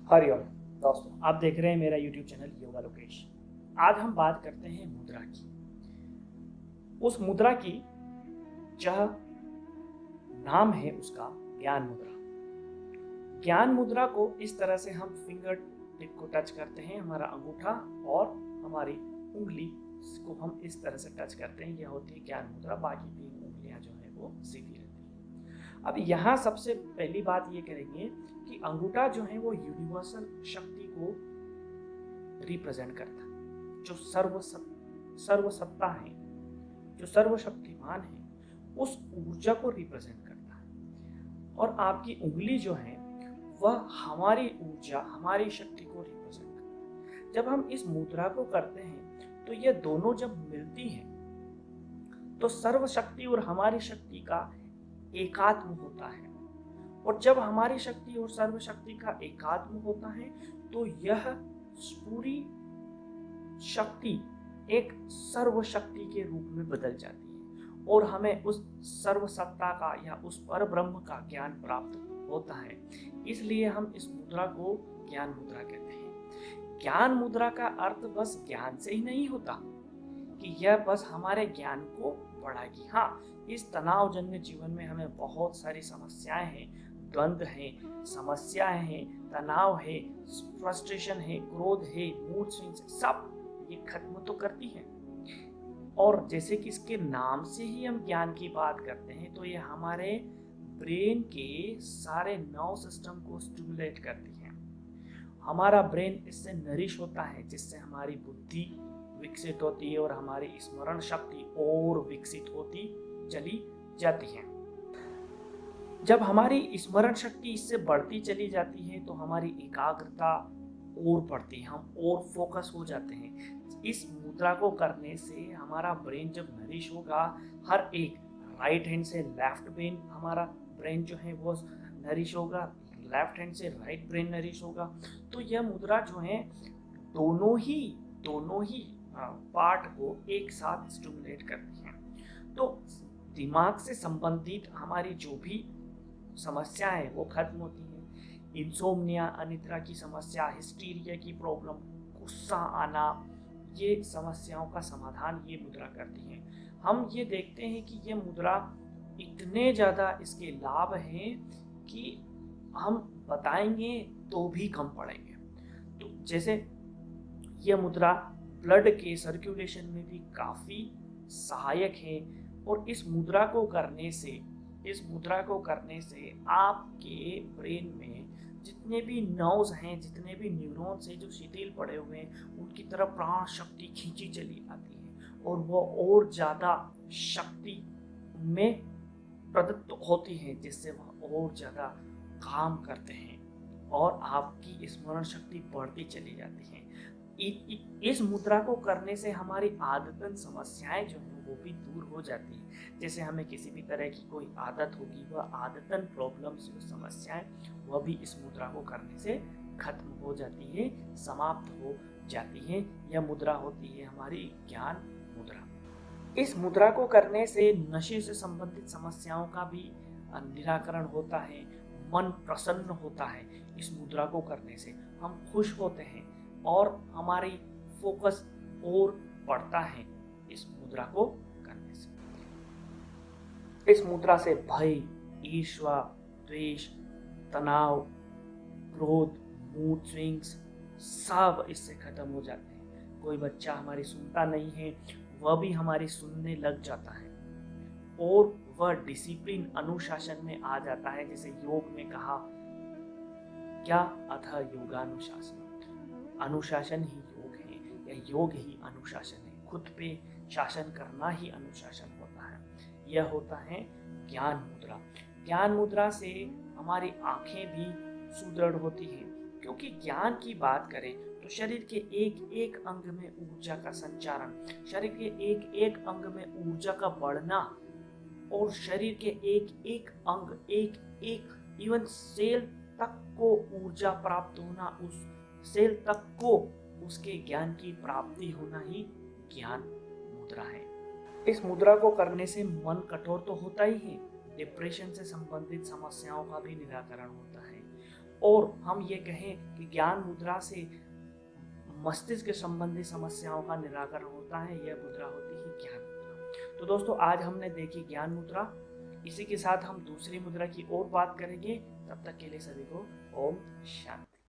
हरिओम दोस्तों, आप देख रहे हैं मेरा YouTube चैनल योगा लोकेश। आज हम बात करते हैं मुद्रा की। उस मुद्रा की जह नाम है उसका ज्ञान मुद्रा। ज्ञान मुद्रा को इस तरह से हम फिंगर टिप को टच करते हैं, हमारा अंगूठा और हमारी उंगली को हम इस तरह से टच करते हैं, यह होती है ज्ञान मुद्रा। बाकी 3 उंगलियां जो है वो सीधी रहती है। अब यहाँ सबसे पहली बात ये करेंगे कि अंगूठा जो है वो यूनिवर्सल शक्ति को रिप्रेजेंट करता है, जो सर्वसत्ता है, जो सर्वशक्तिमान है, उस ऊर्जा को रिप्रेजेंट करता है। और आपकी उंगली जो है वह हमारी ऊर्जा, हमारी शक्ति को रिप्रेजेंट करता है। जब हम इस मुद्रा को करते हैं तो ये दोनों जब मिलती हैं तो सर्वशक्ति और हमारी शक्ति का एकात्म होता है। और जब हमारी शक्ति और सर्वशक्ति का एकात्म होता है तो यह पूरी शक्ति एक सर्वशक्ति के रूप में बदल जाती है और हमें उस सर्वसत्ता का या उस पर ब्रह्म का ज्ञान प्राप्त होता है। इसलिए हम इस मुद्रा को ज्ञान मुद्रा कहते हैं। ज्ञान मुद्रा का अर्थ बस ज्ञान से ही नहीं होता कि यह बस हमारे ज्ञान को बढ़ाएगी। हाँ, इस तनावजन्य जीवन में हमें बहुत सारी समस्याएं हैं, द्वंद्व हैं, समस्याएं हैं, तनाव है, फ्रस्ट्रेशन है, क्रोध है, मूड स्विंग्स, सब ये खत्म तो करती हैं। और जैसे कि इसके नाम से ही हम ज्ञान की बात करते हैं तो ये हमारे ब्रेन के सारे नर्व सिस्टम को स्टिमुलेट करती है। हमारा ब्रेन इससे नरिश होता है, जिससे हमारी बुद्धि विकसित होती है और हमारी स्मरण शक्ति और विकसित होती चली जाती है। जब हमारी स्मरण शक्ति इससे बढ़ती चली जाती है तो हमारी एकाग्रता और बढ़ती है, हम और फोकस हो जाते हैं। इस मुद्रा को करने से हमारा ब्रेन जब नरिश होगा, हर एक राइट हैंड से लेफ्ट ब्रेन, हमारा ब्रेन जो है वो नरिश होगा, लेफ्ट हैंड से राइट ब्रेन नरिश होगा। तो यह मुद्रा जो है दोनों ही पार्ट को एक साथ स्टिमुलेट करती है। तो दिमाग से संबंधित हमारी जो भी समस्या है वो खत्म होती है। इंसोम्निया, अनिद्रा की समस्या, हिस्टीरिया की प्रॉब्लम, गुस्सा आना, ये समस्याओं का समाधान ये मुद्रा करती है। हम ये देखते हैं कि ये मुद्रा इतने ज़्यादा इसके लाभ हैं कि हम बताएंगे तो भी कम पड़ेंगे। तो जैसे ये मुद्रा ब्लड के सर्कुलेशन में भी काफ़ी सहायक है। और इस मुद्रा को करने से आपके ब्रेन में जितने भी नर्व्स हैं, जितने भी न्यूरॉन्स हैं जो शिथिल पड़े हुए हैं, उनकी तरफ प्राण शक्ति खींची चली आती है और वो और ज़्यादा शक्ति में प्रदत्त होती है, जिससे वह और ज़्यादा काम करते हैं और आपकी स्मरण शक्ति बढ़ती चली जाती है। इस मुद्रा को करने से हमारी आदतन समस्याएं जो हैं वो भी दूर हो जाती है। जैसे हमें किसी भी तरह की कोई आदत होगी, वह आदतन प्रॉब्लम्स, जो समस्याएं, वह भी इस मुद्रा को करने से खत्म हो जाती है, समाप्त हो जाती है। यह मुद्रा होती है हमारी ज्ञान मुद्रा। इस मुद्रा को करने से नशे से संबंधित समस्याओं का भी निराकरण होता है, मन प्रसन्न होता है। इस मुद्रा को करने से हम खुश होते हैं और हमारी फोकस और बढ़ता है इस मुद्रा को करने से। इस मुद्रा से भय, ईर्ष्या, द्वेष, तनाव, क्रोध, मूड स्विंग्स सब इससे खत्म हो जाते हैं। कोई बच्चा हमारी सुनता नहीं है, वह भी हमारी सुनने लग जाता है और वह डिसिप्लिन, अनुशासन में आ जाता है। जैसे योग में कहा, क्या अथ योगानुशासन, अनुशासन ही योग है या योग ही अनुशासन है। खुद पे शासन करना ही अनुशासन होता है। यह होता है ज्ञान मुद्रा। ज्ञान मुद्रा से हमारी आंखें भी सुदृढ़ होती हैं, क्योंकि ज्ञान की बात करें तो शरीर के एक एक अंग में ऊर्जा का संचारण, शरीर के एक एक अंग में ऊर्जा का बढ़ना और शरीर के एक एक अंग, एक एक इवन सेल तक को ऊर्जा प्राप्त होना, उस सेल तक को उसके ज्ञान की प्राप्ति होना ही ज्ञान मुद्रा है। इस मुद्रा को करने से मन कठोर तो होता ही है, डिप्रेशन से संबंधित समस्याओं का भी निराकरण होता है और हम ये कहें कि ज्ञान मुद्रा से मस्तिष्क के संबंधी समस्याओं का निराकरण होता है, यह मुद्रा होती है ज्ञान मुद्रा। तो दोस्तों आज हमने देखी ज्ञान मुद्रा, इसी के साथ हम दूसरी मुद्रा की और बात करेंगे। तब तक के लिए सभी को ओम शांति।